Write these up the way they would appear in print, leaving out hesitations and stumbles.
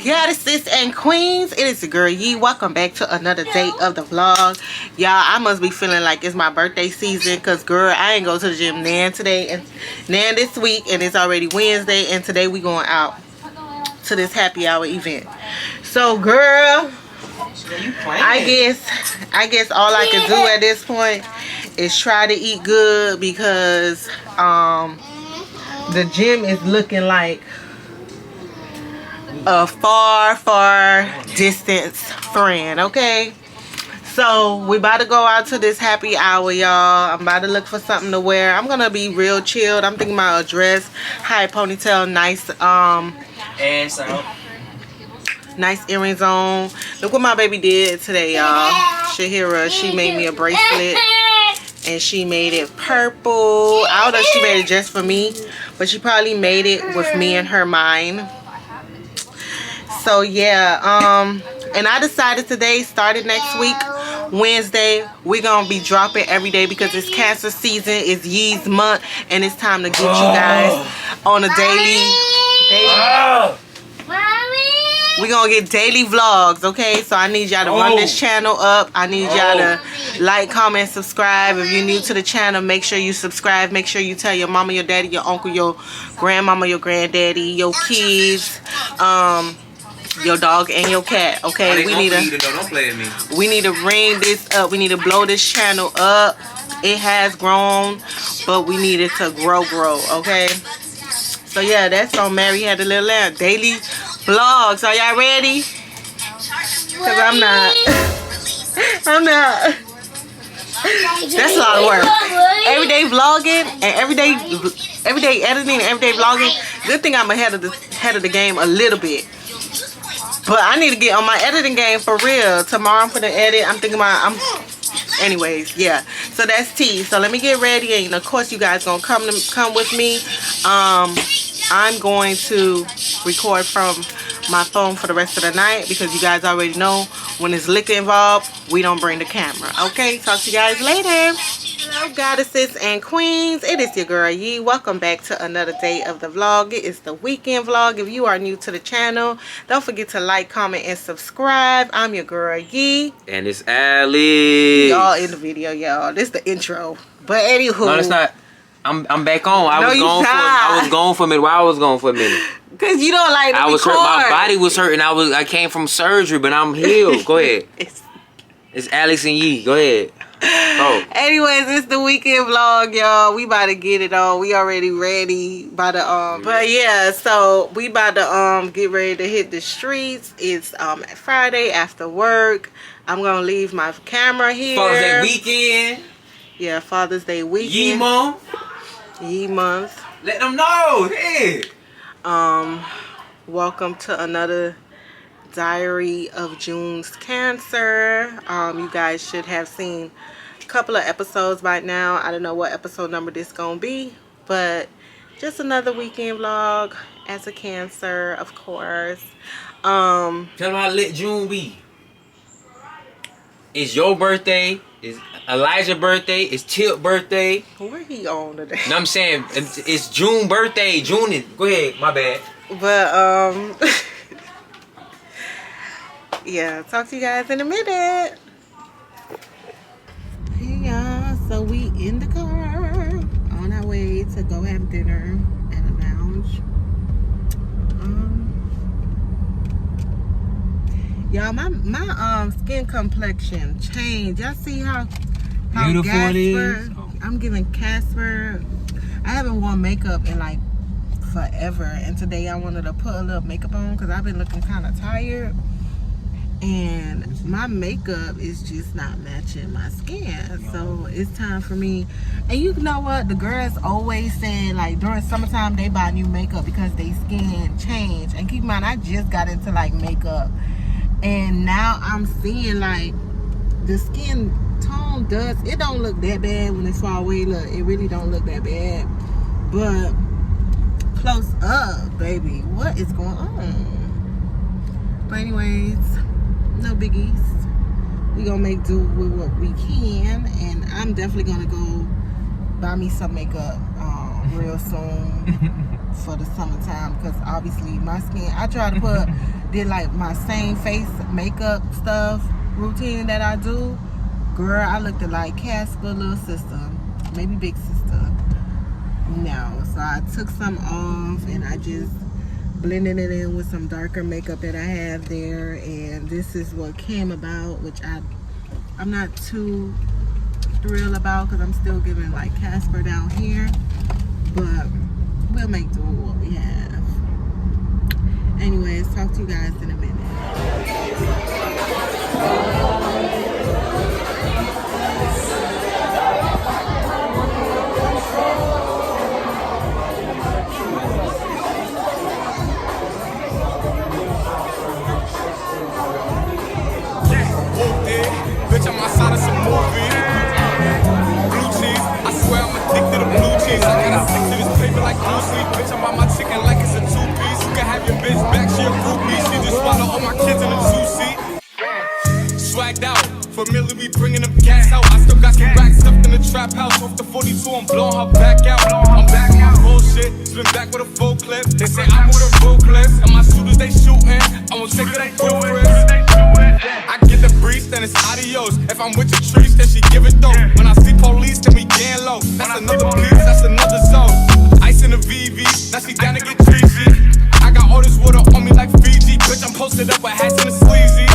Goddesses and queens, it is the girl Yee. Welcome back to another day of the vlog. Y'all, I must be feeling like it's my birthday season, because girl, I ain't go to the gym nan today and nan this week, and it's already Wednesday, and today we going out to this happy hour event. So girl, I guess all I can do at this point is try to eat good, because the gym is looking like a far distance friend. Okay, so we about to go out to this happy hour, y'all. I'm about to look for something to wear. I'm gonna be real chilled. I'm thinking about a dress, high ponytail, nice ass out, nice earrings on. Look what my baby did today, y'all. Shahira, she made me a bracelet, and she made it purple. I don't know if she made it just for me, but she probably made it with me in her mind. So yeah, and I decided today, started next week, Wednesday, we're gonna be dropping every day, because it's cancer season, it's Yee's month, and it's time to get you guys on a daily. We're gonna get daily vlogs, okay? So I need y'all to run this channel up. I need y'all to like, comment, subscribe. If you're new to the channel, make sure you subscribe. Make sure you tell your mama, your daddy, your uncle, your grandmama, your granddaddy, your kids, your dog and your cat. Okay, we need to ring this up. We need to blow this channel up. It has grown, but we need it to grow. Okay, so yeah, that's on Mary Had a Little Lamb daily vlogs. Are y'all ready? Because I'm not. That's a lot of work. Everyday vlogging and everyday editing and everyday vlogging. Good thing I'm ahead of the game a little bit. But I need to get on my editing game for real. Tomorrow I'm gonna edit. I'm thinking about anyways, yeah. So that's tea. So let me get ready, and of course you guys gonna come with me. I'm going to record from my phone for the rest of the night, because you guys already know when there's liquor involved, we don't bring the camera. Okay, talk to you guys later. Hello goddesses and queens, it is your girl Yee. Welcome back to another day of the vlog. It is the weekend vlog. If you are new to the channel, don't forget to like, comment, and subscribe. I'm your girl Yee, and it's Ali. Y'all in the video, y'all. This is the intro, but anywho, no, that's not. I'm back on. I was gone for a minute. Why I was gone for a minute? Cause you don't like to I was record. hurt. My body was hurting. I came from surgery, but I'm healed. Go ahead. It's Alex and Yee. Go ahead. Oh. Anyways, it's the weekend vlog, y'all. We about to get it on. We already ready by the But yeah, so we about to get ready to hit the streets. It's Friday after work. I'm gonna leave my camera here. Father's Day weekend. Yeah, Father's Day weekend. Yee month. Yee month. Let them know. Hey. Welcome to another Diary of June's Cancer. You guys should have seen a couple of episodes by now. I don't know what episode number this gonna be, but just another weekend vlog as a Cancer, of course. Tell them how lit June be. It's your birthday. It's Elijah's birthday. It's Tilt's birthday. Where he on today? No, I'm saying it's June's birthday. June. Go ahead. My bad. But yeah, talk to you guys in a minute. Hey y'all, so we in the car on our way to go have dinner at a lounge. Y'all, my skin complexion changed. Y'all see how beautiful Casper, it is? I'm giving Casper. I haven't worn makeup in like forever, and today I wanted to put a little makeup on because I've been looking kind of tired, and my makeup is just not matching my skin. So it's time for me. And you know what, the girls always say like during summertime they buy new makeup because they skin change. And keep in mind, I just got into like makeup, and now I'm seeing like the skin tone it don't look that bad when it's far away. Look, it really don't look that bad, but close up, baby, what is going on? But anyways, no biggies. We gonna make do with what we can, and I'm definitely gonna go buy me some makeup real soon for the summertime, because obviously my skin, I try to did like my same face makeup stuff routine that I do. Girl, I looked at like Casper little sister, maybe big sister. No, so I took some off and I just blended it in with some darker makeup that I have there, and this is what came about, which I'm not too thrilled about because I'm still giving like Casper down here, but we'll make do with what we have. Anyways, talk to you guys in a minute. Bitch, I'm outside of some movie. Blue cheese, I swear I'm addicted to blue cheese. I gotta stick to this paper like blue sleep. Bitch, I'm on my chicken like it's a two-piece. You can have your bitch back, she a groupie. She just swallow all my kids in a two-seat. Swagged out, familiar, we bringing them gas out. I still got some racks stuffed in the trap house. Off the 42, I'm blowing her back out. I'm back on my bullshit, spin back with a full clip. They say I'm with a full clip, and my shooters they shooting. I won't take it up full risk. I get the breeze, then it's adios. If I'm with your trees, then she give it though. When I see police, then we gang low. That's another piece, that's another zone. Ice in the VV, now she down to get treachy. I got all this water on me like Fiji. Bitch, I'm posted up with hats and the sleazies.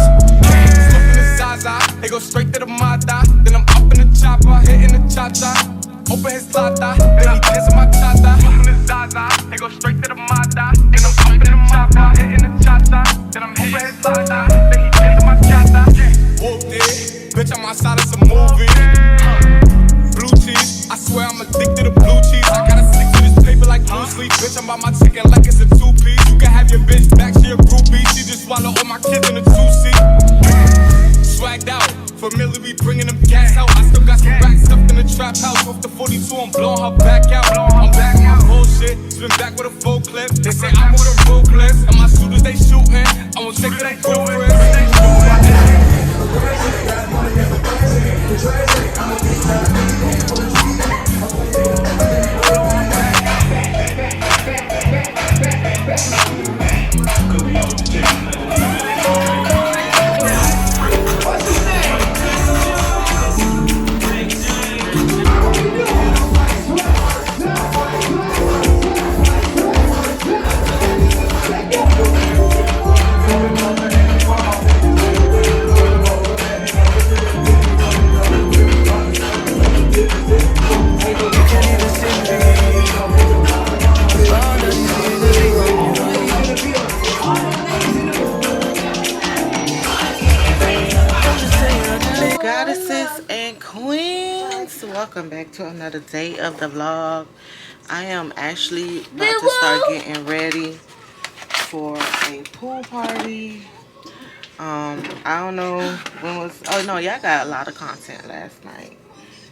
Smoking the Zaza, they go straight to the Mata. Then I'm up in the chopper, hitting the cha-cha. Open his tata, then he dancing my cha-cha. Smoking the Zaza, they go straight to the Mata. Then I'm up in the chopper, hitting the cha-cha. Then I'm open his tata, then he dancing my cha-cha. Whooped it, bitch, I'm outside of some movie. Blue cheese, I swear I'm addicted to blue cheese. I gotta stick to this paper like blue sleep. Bitch, I'm on my chicken like it's a two-piece. You can have your bitch back, she a groupie. She just swallow all my kids in a two-seat. Swagged out, familiar, we bringing them gas out. I still got some racks stuffed in the trap house. Off the 42, I'm blowing her back out. I'm back on my bullshit, spin back with a full clip. They say I'm with a full clip, and my shooters they shooting. I won't take it up full risk. Goddesses and queens, welcome back to another day of the vlog. I am actually about to start getting ready for a pool party. I don't know when was, oh no, y'all got a lot of content last night.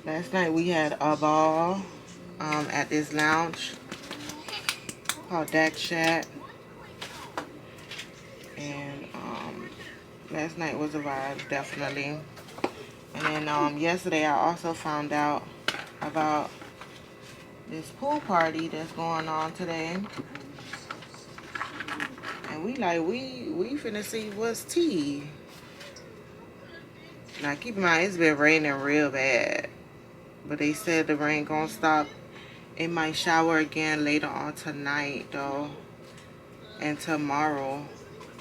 Last night we had a ball at this lounge called Ratchet, and last night was a vibe, definitely. And then yesterday I also found out about this pool party that's going on today. And we finna see what's tea. Now keep in mind, it's been raining real bad. But they said the rain gonna stop. It might shower again later on tonight though. And tomorrow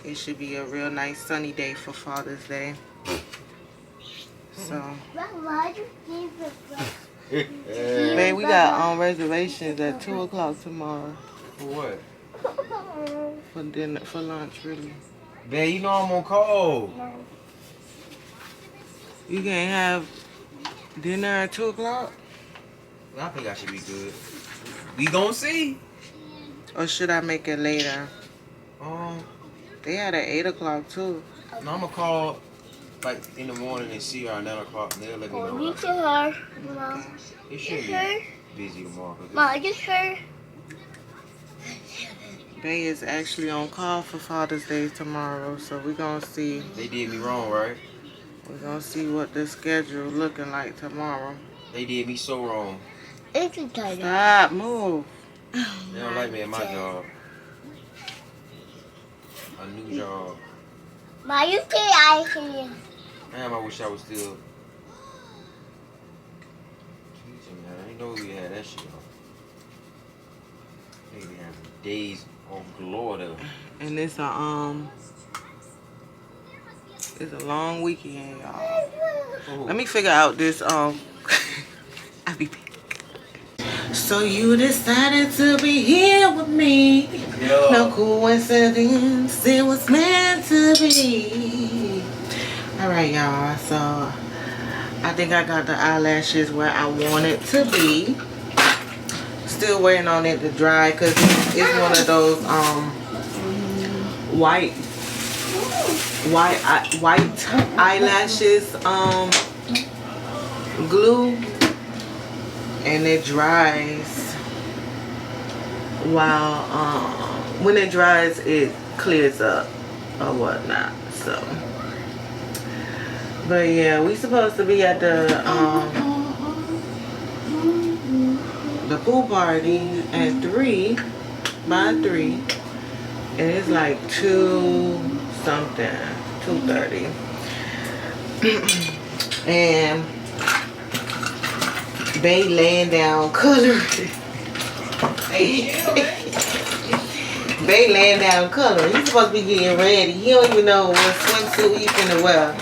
it should be a real nice sunny day for Father's Day. So, man, we got reservations at 2 o'clock tomorrow. For what? For dinner, for lunch, really. Man, you know I'm on call. You can't have dinner at 2 o'clock? I think I should be good. We gon' see. Or should I make it later? They had at 8 o'clock too. No, I'm gonna call like in the morning and see her at 9 o'clock. They'll let me know. Get to her, Mom. It should be busy tomorrow. Mom, get her. They is actually on call for Father's Day tomorrow, so we're gonna see. They did me wrong, right? We're gonna see what the schedule looking like tomorrow. They did me so wrong. It's a title. Stop, move. They don't like me at my job. A new job. But you say I can. Damn, I wish I was still teaching, man. I didn't know we had that shit on. Nigga be having days on Florida. And it's a long weekend, y'all. Oh. Let me figure out this I'll be back. So you decided to be here with me. Yeah. No coincidence, it was meant to be. Alright, y'all, so I think I got the eyelashes where I want it to be. Still waiting on it to dry because it's one of those white eyelashes glue, and it dries while when it dries it clears up or whatnot. So but yeah, we supposed to be at the pool party at 3 by 3, and it's like 2 something, 2:30. And they laying down coloring. They laying down coloring. He's supposed to be getting ready. He don't even know what swimsuit he finna wear.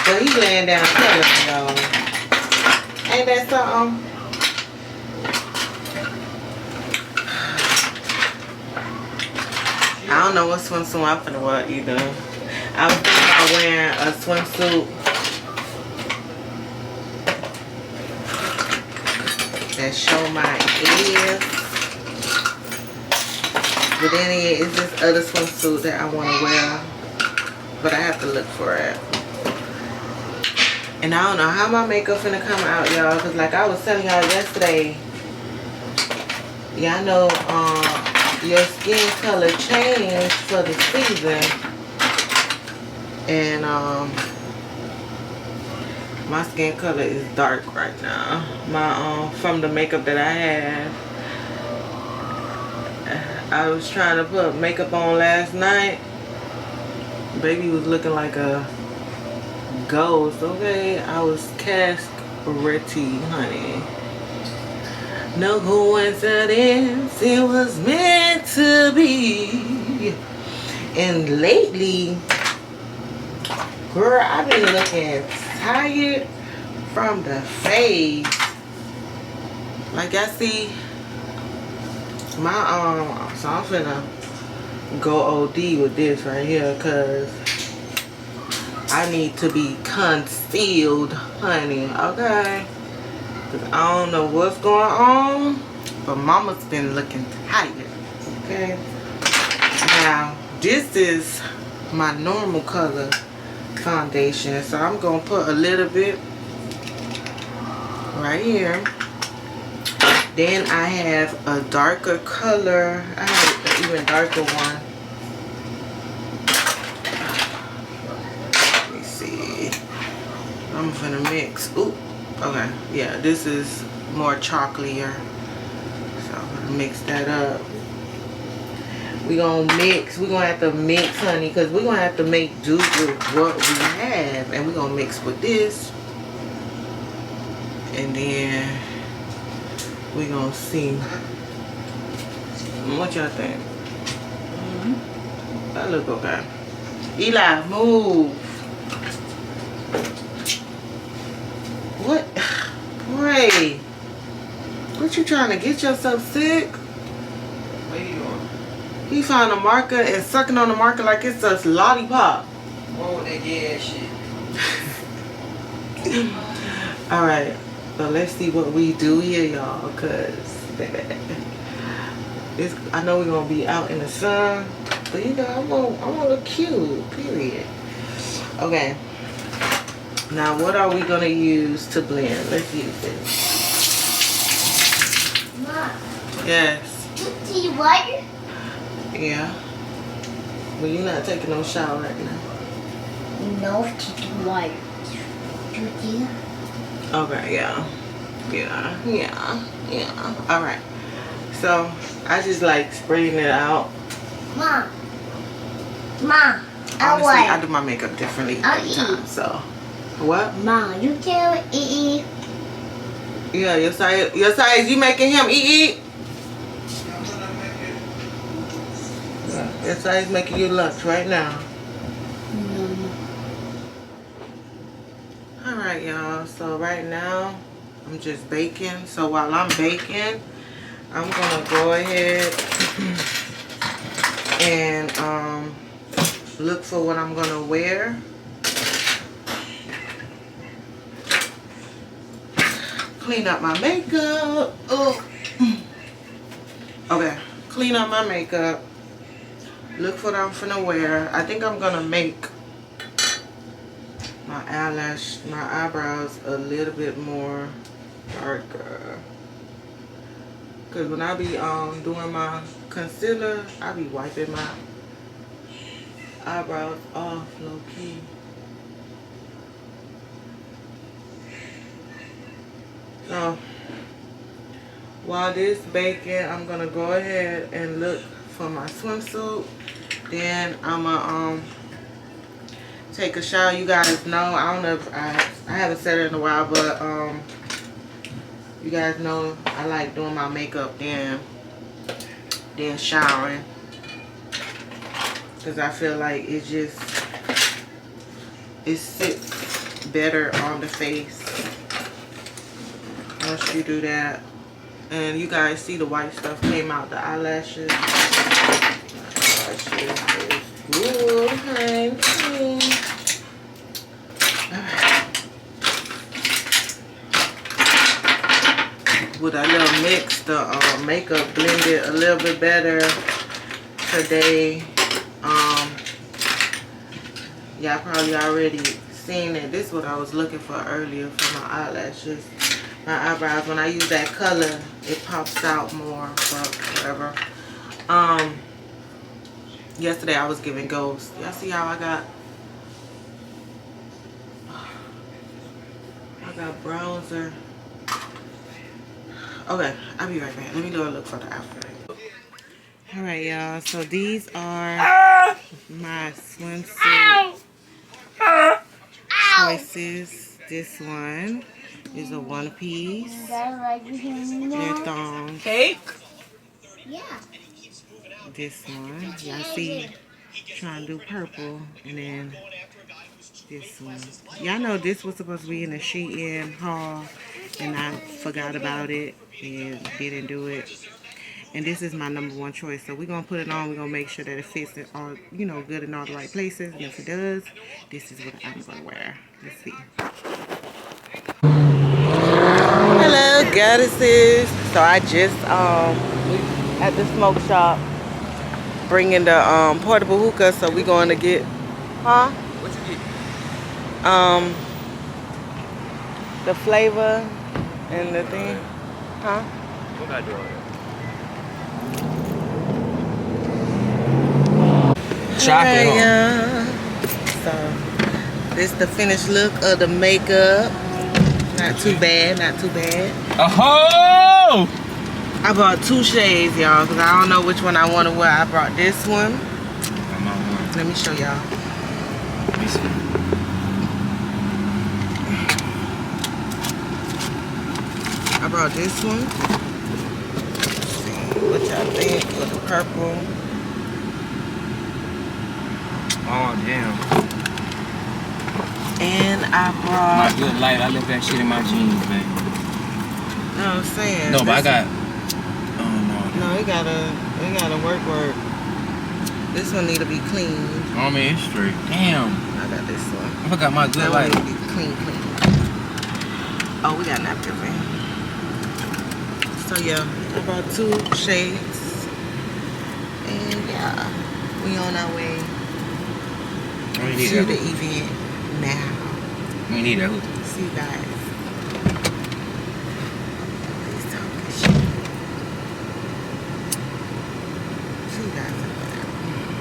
But he laying down coloring, y'all. Ain't that something? I don't know what swimsuit I'm finna wear either. I was thinking about wearing a swimsuit that show my ears. But then it's this other swimsuit that I want to wear. But I have to look for it. And I don't know how my makeup finna come out, y'all. Because like I was telling y'all yesterday, y'all know your skin color changed for the season. And my skin color is dark right now. My from the makeup that I had. I was trying to put makeup on last night. Baby was looking like a ghost, okay? I was cast ready, honey. No coincidence, it was meant to be. And lately, girl, I've been looking tired from the face. Like I see my so I'm finna go OD with this right here, cause I need to be concealed, honey, okay? Cause I don't know what's going on, but mama's been looking tired, okay? Now, this is my normal color foundation, so I'm gonna put a little bit right here. Then I have a darker color. I have an even darker one. Let me see. I'm gonna mix. Ooh, okay. Yeah, this is more chocolatier. So I'm gonna mix that up. We're gonna mix. We're gonna have to mix, honey, because we're gonna have to make do with what we have. And we're gonna mix with this. And then we're gonna see. What y'all think? That look okay. Eli, move. What? Boy, what you trying to get yourself sick? What are you doing? He found a marker and sucking on the marker like it's a lollipop. What would they get shit? Alright, so let's see what we do here, y'all, because I know we're going to be out in the sun, but you know, I want to look cute, period. Okay, now what are we going to use to blend? Let's use this. Mom, Yes. do you water? Yeah. But you're not taking no shower right now. No, to do water. Do you? Okay, yeah. Yeah. All right. So I just like spraying it out. Mom. Honestly, I do my makeup differently every time. So what? Mom, you can eat. Yeah, your size, you making him eat? Yeah, your size making you lunch right now. Alright, y'all. So right now, I'm just baking. So while I'm baking, I'm gonna go ahead and look for what I'm gonna wear. Clean up my makeup. Oh. Okay, clean up my makeup. Look for what I'm finna wear. I think I'm gonna make my eyebrows a little bit more darker. Cause when I be doing my concealer, I be wiping my eyebrows off low key. So while this baking, I'm gonna go ahead and look for my swimsuit. Then I'ma take a shower. You guys know, I don't know if I haven't said it in a while, but you guys know I like doing my makeup then showering, because I feel like it sits better on the face once you do that. And you guys see the white stuff came out the eyelashes. Ooh, honey. With a little mix, the makeup blended a little bit better today. Y'all probably already seen it. This is what I was looking for earlier for my eyelashes, my eyebrows. When I use that color, it pops out more, but whatever. Yesterday I was giving ghosts. Y'all see how I got bronzer. Okay, I'll be right back. Let me go look for the outfit. Alright, y'all. So these are my swimsuit choices. This one is a one piece. They're thong. Cake? Yeah. This one, y'all see, trying to do purple, and then this one. Y'all know this was supposed to be in the Shein haul, and I forgot about it and didn't do it. And this is my #1 choice, so we're gonna put it on. We're gonna make sure that it fits in all, you know, good in all the right places. And if it does, this is what I'm gonna wear. Let's see. Hello, goddesses. So I just at the smoke shop bringing the portable hookah, so we're going to get What you get? the flavor and the thing. What I do? Chocolate. Hey, so this is the finished look of the makeup. Not too bad, not too bad. Oh! I bought 2 shades, y'all, because I don't know which one I want to wear. I brought this one. Let me show y'all. Let me see. I brought this one. Let's see what y'all think with the purple. Oh, damn. And I brought... My good light. I left that shit in my jeans, man. You know what I'm saying? No, but I got... No, it gotta work. This one need to be clean. Oh, man, it's straight. Damn. I got this one. I forgot my good That one light. need to be clean. Oh, we got napkins in. So yeah, I brought 2 shades. And yeah, we on our way to the event now. We need that hookah. See you guys. Please talk this shit. See you guys in a minute.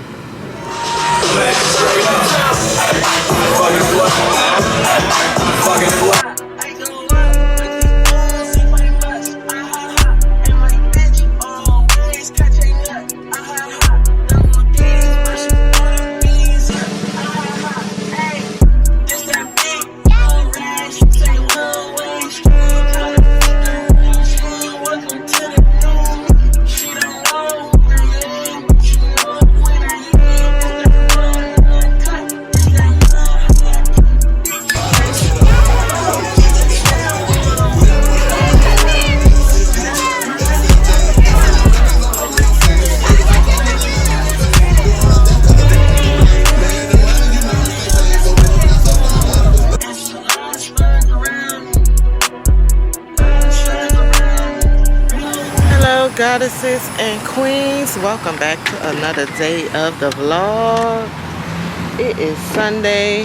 goddesses and queens, welcome back to another day of the vlog. It is Sunday,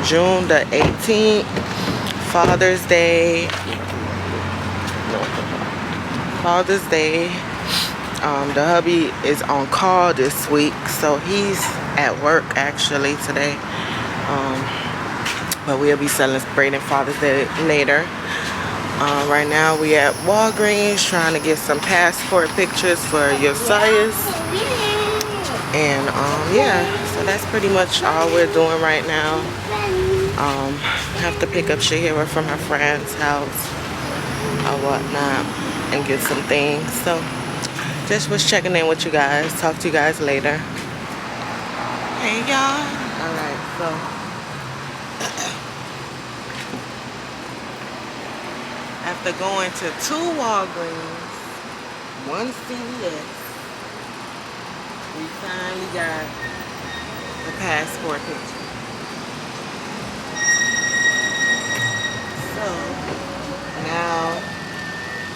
June the 18th, Father's Day. The hubby is on call this week, so he's at work actually today. But we'll be celebrating Father's Day later. Right now we at Walgreens trying to get some passport pictures for Josias. And yeah, so that's pretty much all we're doing right now. Have to pick up Shahira from her friend's house or whatnot and get some things. So just was checking in with you guys. Talk to you guys later. Hey y'all. Alright, so after going to 2 Walgreens, 1 CVS, we finally got the passport picture. So now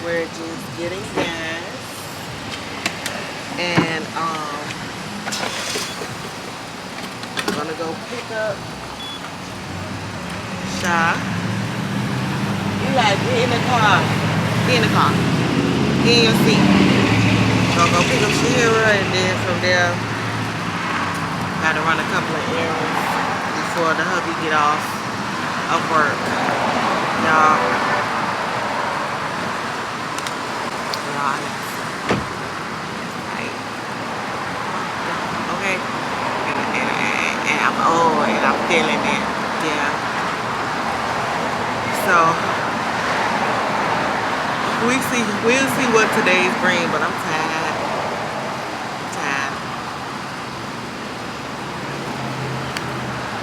we're just getting gas and I'm gonna go pick up Sha. You like, get in the car. Get in the car. Get in your seat. So I'm gonna pick up Shahira, and then from there, gotta run a couple of errands before the hubby get off of work. Y'all. Okay. And I'm old and I'm feeling it. Yeah. So we'll see what today's bring, but I'm tired.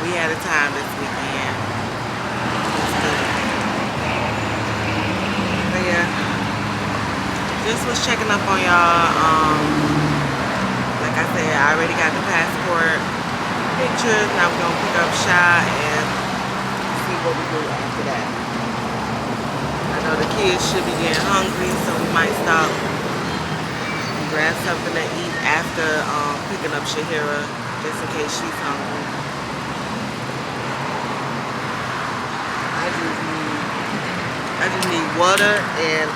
We had a time this weekend. It's good. But yeah, just was checking up on y'all. Like I said, I already got the passport pictures. Now we're gonna pick up Shy and see what we do after that. I know the kids should be getting hungry, so we might stop and grab something to eat after picking up Shahira, just in case she's hungry. I just need water and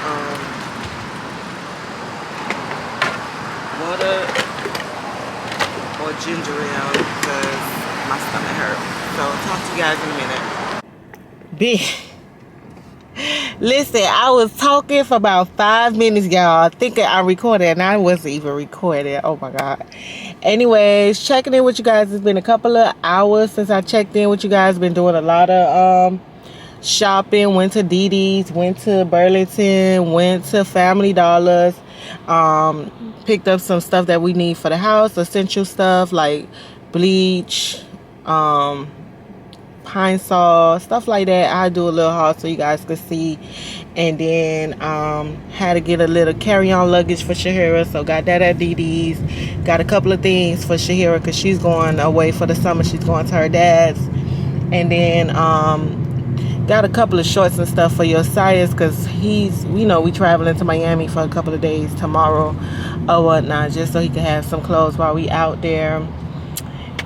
or ginger ale because my stomach hurts. So talk to you guys in a minute. Listen, I was talking for about 5 minutes, y'all, thinking I recorded, and I wasn't even recording. Oh my god. Anyways, checking in with you guys. It's been a couple of hours since I checked in with you guys. Been doing a lot of shopping. Went to DD's, went to Burlington, went to Family Dollars, picked up some stuff that we need for the house, essential stuff like bleach, pine saw, stuff like that. I do a little haul so you guys could see. And then had to get a little carry-on luggage for Shahira, so got that at DD's. Got a couple of things for Shahira because she's going away for the summer. She's going to her dad's. And then got a couple of shorts and stuff for Josias because he's, you know, we traveling to Miami for a couple of days tomorrow or whatnot, just so he can have some clothes while we out there.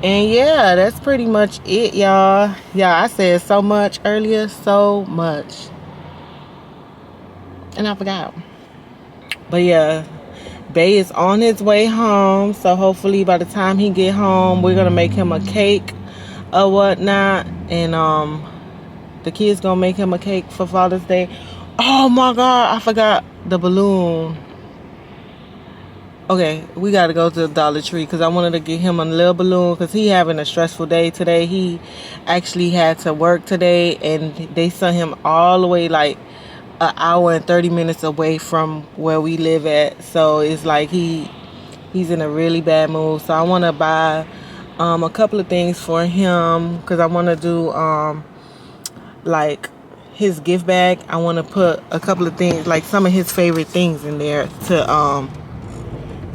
And yeah, that's pretty much it, y'all. Yeah, I said so much earlier, so much, and I forgot. But yeah, Bay is on his way home, so hopefully by the time he get home, we're gonna make him a cake or whatnot. And the kids gonna make him a cake for Father's Day. Oh my god, I forgot the balloon. Okay, we gotta go to the Dollar Tree because I wanted to get him a little balloon because he having a stressful day today. He actually had to work today, and they sent him all the way like an hour and 30 minutes away from where we live at. So it's like he's in a really bad mood. So I want to buy a couple of things for him because I want to do like his gift bag. I want to put a couple of things, like some of his favorite things in there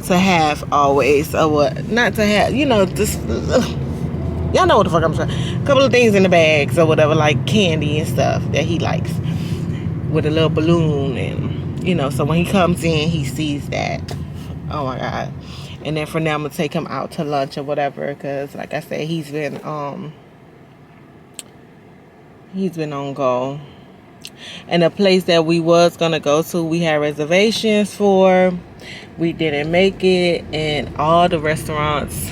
to have always, or what, not to have, you know, just y'all know what the fuck I'm saying. A couple of things in the bags or whatever, like candy and stuff that he likes, with a little balloon and You know, so when he comes in, he sees that. Oh my God. And then from there, I'm gonna take him out to lunch or whatever, because like I said, he's been on go. And the place that we was gonna go to, we had reservations for. We didn't make it, and all the restaurants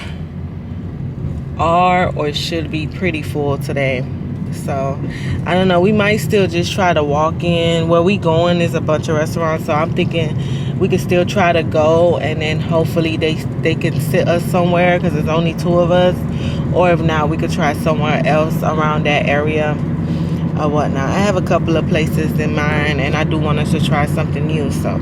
are or should be pretty full today. So I don't know, we might still just try to walk in. Where we going is a bunch of restaurants, so I'm thinking we could still try to go, and then hopefully they can sit us somewhere, because it's only 2 of us. Or if not, we could try somewhere else around that area or whatnot. I have a couple of places in mind, and I do want us to try something new. So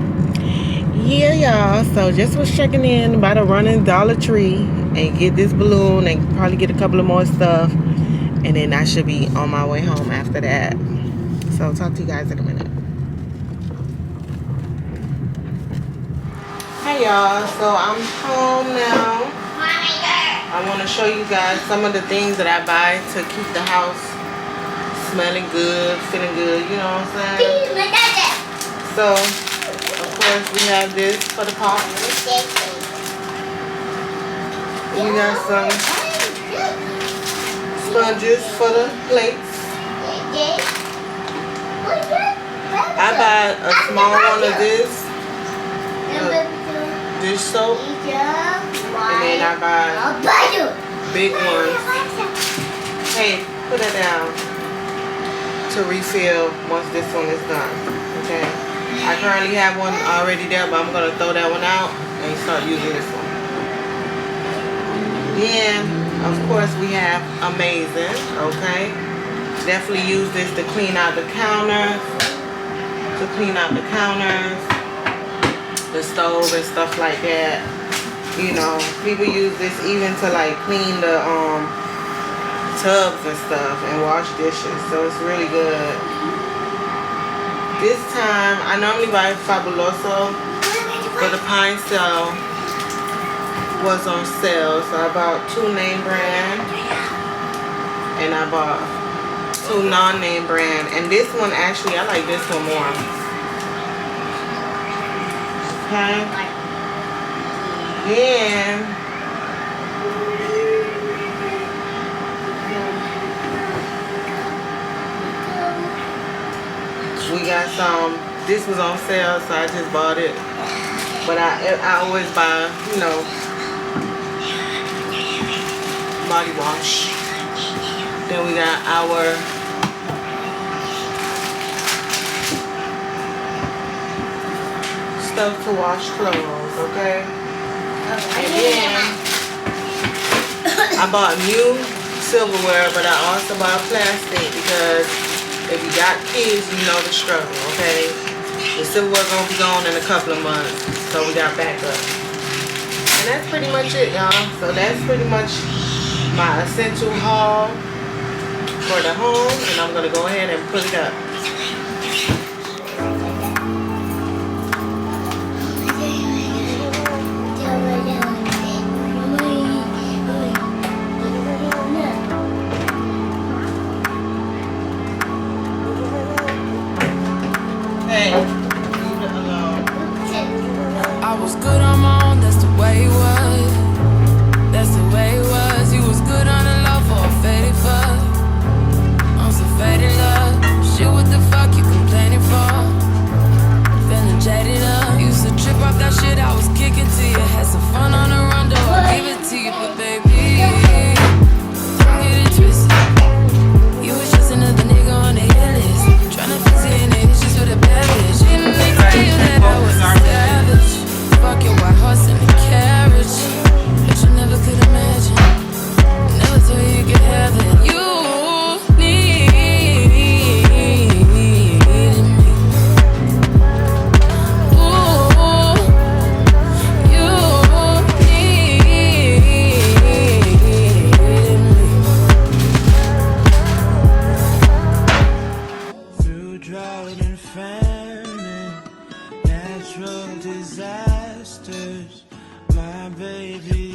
yeah, y'all, so just was checking in about to run in Dollar Tree and get this balloon and probably get a couple of more stuff, and then I should be on my way home after that. So talk to you guys in a minute. Hey y'all, so I'm home now. I want to show you guys some of the things that I buy to keep the house smelling good, feeling good, you know what I'm saying? So, of course, we have this for the pot. We got some sponges for the plates. I buy a small one of this dish soap, and then I buy big ones. Hey, put it down to refill once this one is done. Okay, I currently have one already there, but I'm gonna throw that one out and start using this one. Then, of course, we have Amazing. Okay, definitely use this to clean out the counters, the stove and stuff like that. You know, people use this even to like clean the tubs and stuff and wash dishes, so it's really good. This time I normally buy Fabuloso, but the Pine Cell was on sale, so I bought 2 name brand and I bought 2 non-name brand, and this one actually I like this one more. Okay, then we got some, this was on sale, so I just bought it. But I always buy, you know, body wash. Then we got our stuff to wash clothes, okay? And then I bought new silverware, but I also bought plastic, because if you got kids, you know the struggle, okay? The silverware gonna be gone in a couple of months, so we got backup. And that's pretty much it, y'all. So that's pretty much my essential haul for the home, and I'm gonna go ahead and put it up. Hey, leave it alone. I was good on my own, that's the way it was. That's the way it was. You was good on the love for a faded fuck. I'm so faded love. Shit, what the fuck you complaining for? Feeling jaded up. Used to trip off that shit I was kicking to you. Had some fun on the run, though I give it to you, but baby, don't get it twisted. You was just another nigga on the hit list, tryna fix it in the issues with a bad bitch. Didn't make you that I was a savage. Fuck your white horse and the carriage that you never could imagine. Never thought you could have it. You needed me. Ooh, you needed me. Through drought and famine, natural disasters, my baby